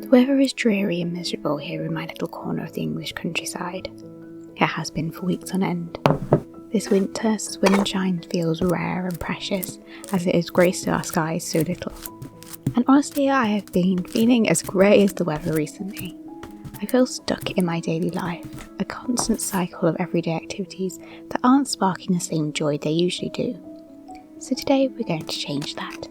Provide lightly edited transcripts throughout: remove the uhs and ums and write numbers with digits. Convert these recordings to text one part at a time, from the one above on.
The weather is dreary and miserable here in my little corner of the English countryside. It has been for weeks on end. This winter, sunshine feels rare and precious, as it has graced our skies so little. And honestly, I have been feeling as grey as the weather recently. I feel stuck in my daily life, a constant cycle of everyday activities that aren't sparking the same joy they usually do. So today we're going to change that.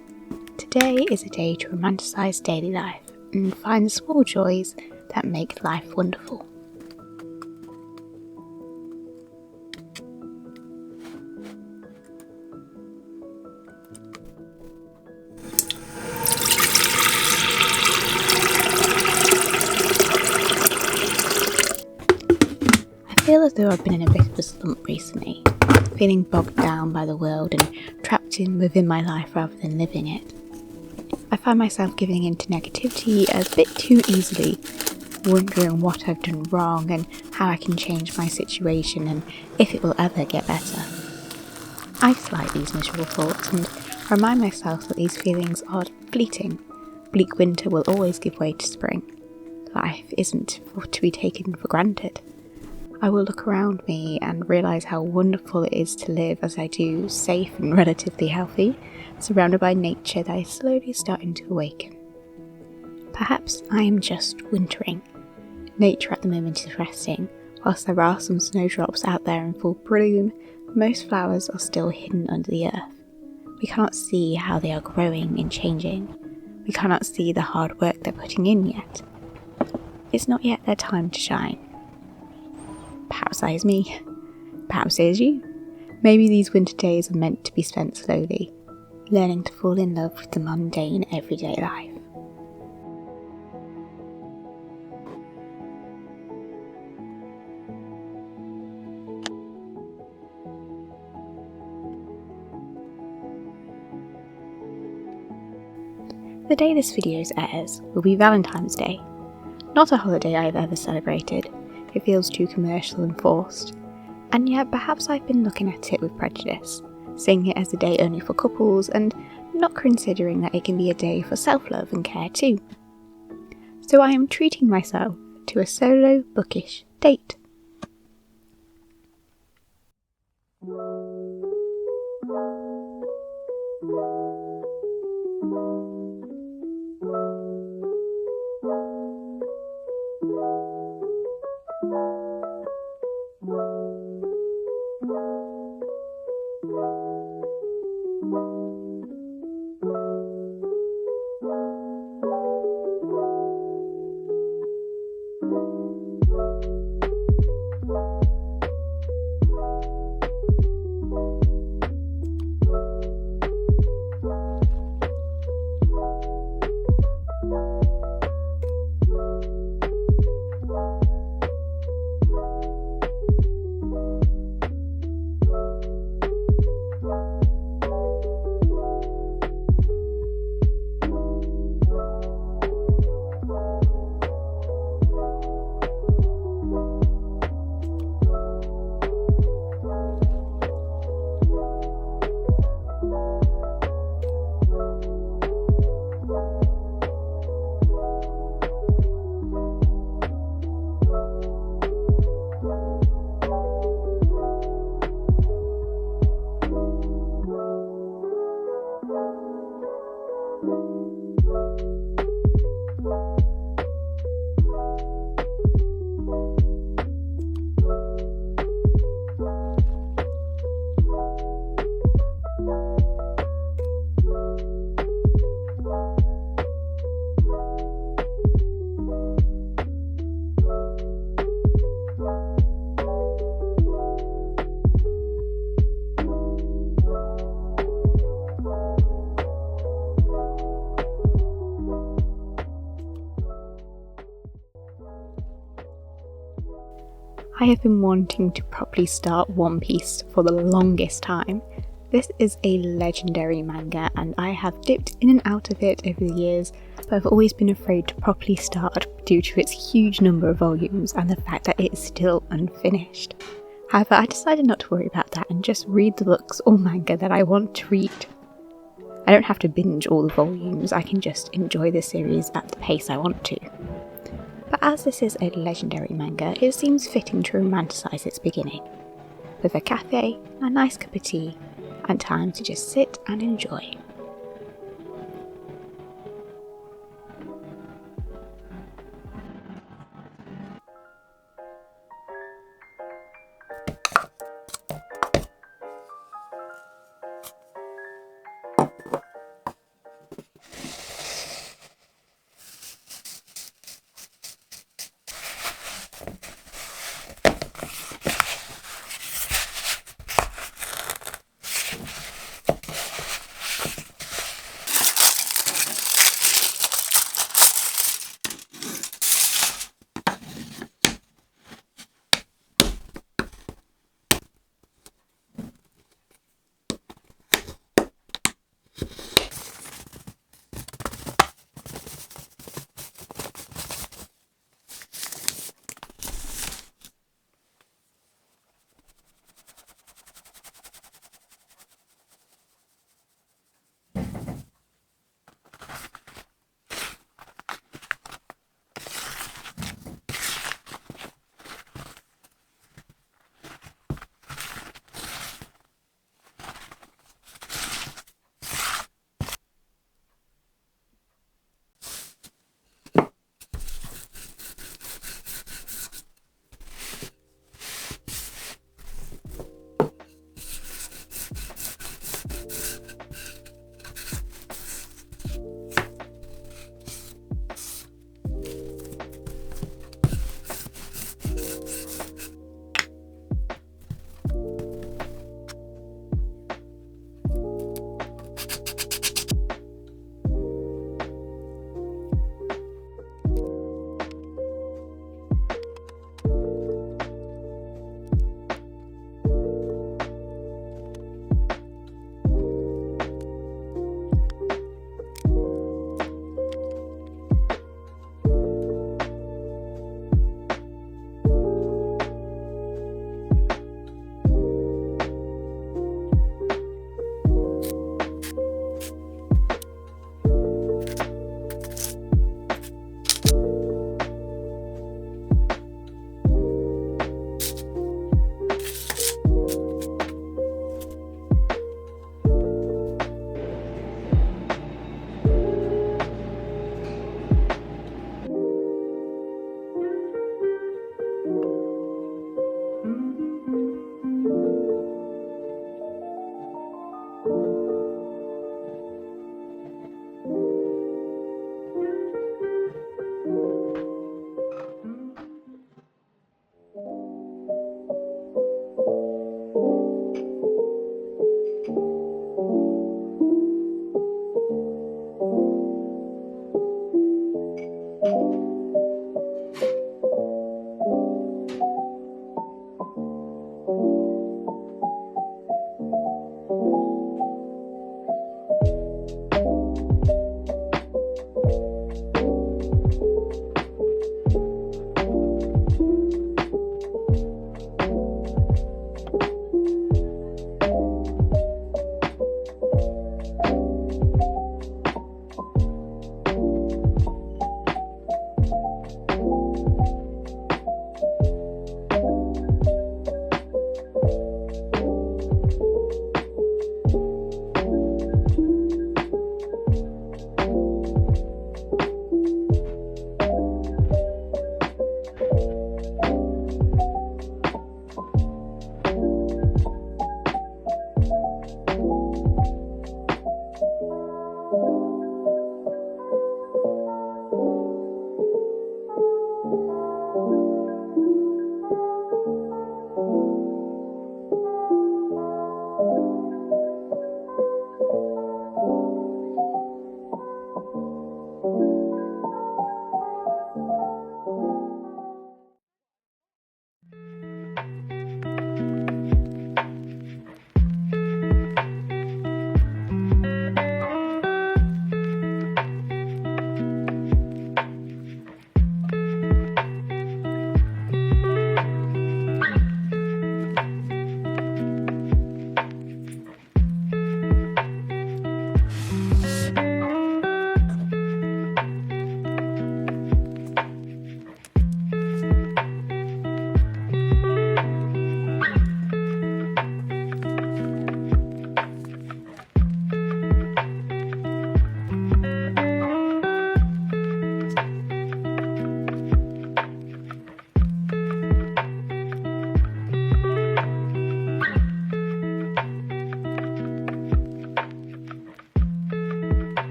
Today is a day to romanticize daily life and find the small joys that make life wonderful. I feel as though I've been in a bit of a slump recently, feeling bogged down by the world and trapped within my life rather than living it. I find myself giving in to negativity a bit too easily, wondering what I've done wrong and how I can change my situation and if it will ever get better. I dislike these miserable thoughts and remind myself that these feelings are fleeting. Bleak winter will always give way to spring. Life isn't to be taken for granted. I will look around me and realise how wonderful it is to live as I do, safe and relatively healthy, surrounded by nature that is slowly starting to awaken. Perhaps I am just wintering. Nature at the moment is resting. Whilst there are some snowdrops out there in full bloom, most flowers are still hidden under the earth. We cannot see how they are growing and changing. We cannot see the hard work they're putting in yet. It's not yet their time to shine. Perhaps that is me. Perhaps it is you. Maybe these winter days are meant to be spent slowly, learning to fall in love with the mundane everyday life. The day this video airs will be Valentine's Day. Not a holiday I've ever celebrated. It feels too commercial and forced. And yet perhaps I've been looking at it with prejudice, seeing it as a day only for couples and not considering that it can be a day for self-love and care too. So I am treating myself to a solo bookish date. I have been wanting to properly start One Piece for the longest time. This is a legendary manga and I have dipped in and out of it over the years, but I've always been afraid to properly start due to its huge number of volumes and the fact that it is still unfinished. However, I decided not to worry about that and just read the books or manga that I want to read. I don't have to binge all the volumes, I can just enjoy the series at the pace I want to. But as this is a legendary manga, it seems fitting to romanticize its beginning, with a cafe, a nice cup of tea, and time to just sit and enjoy.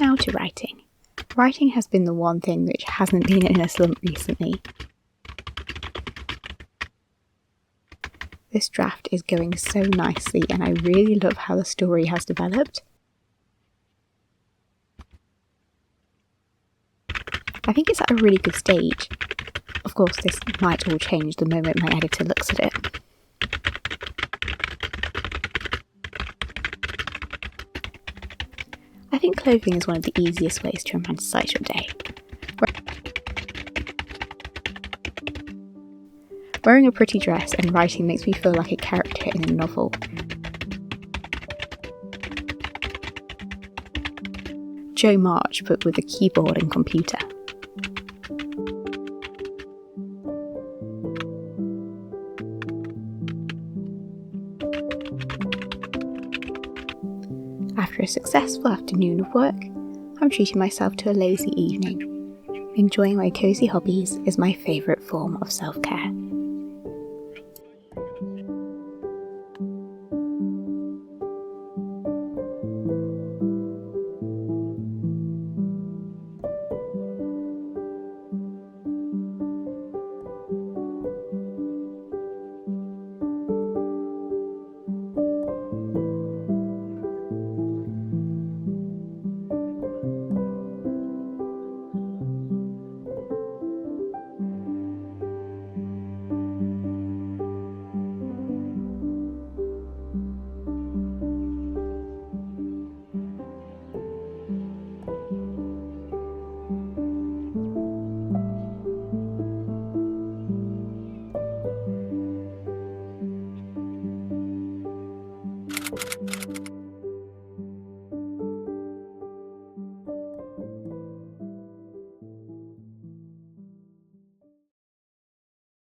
Now to writing. Writing has been the one thing which hasn't been in a slump recently. This draft is going so nicely and I really love how the story has developed. I think it's at a really good stage. Of course, this might all change the moment my editor looks at it. I think clothing is one of the easiest ways to romanticise your day. Wearing a pretty dress and writing makes me feel like a character in a novel. Joe March, but with a keyboard and computer. After a successful afternoon of work, I'm treating myself to a lazy evening. Enjoying my cosy hobbies is my favourite form of self-care.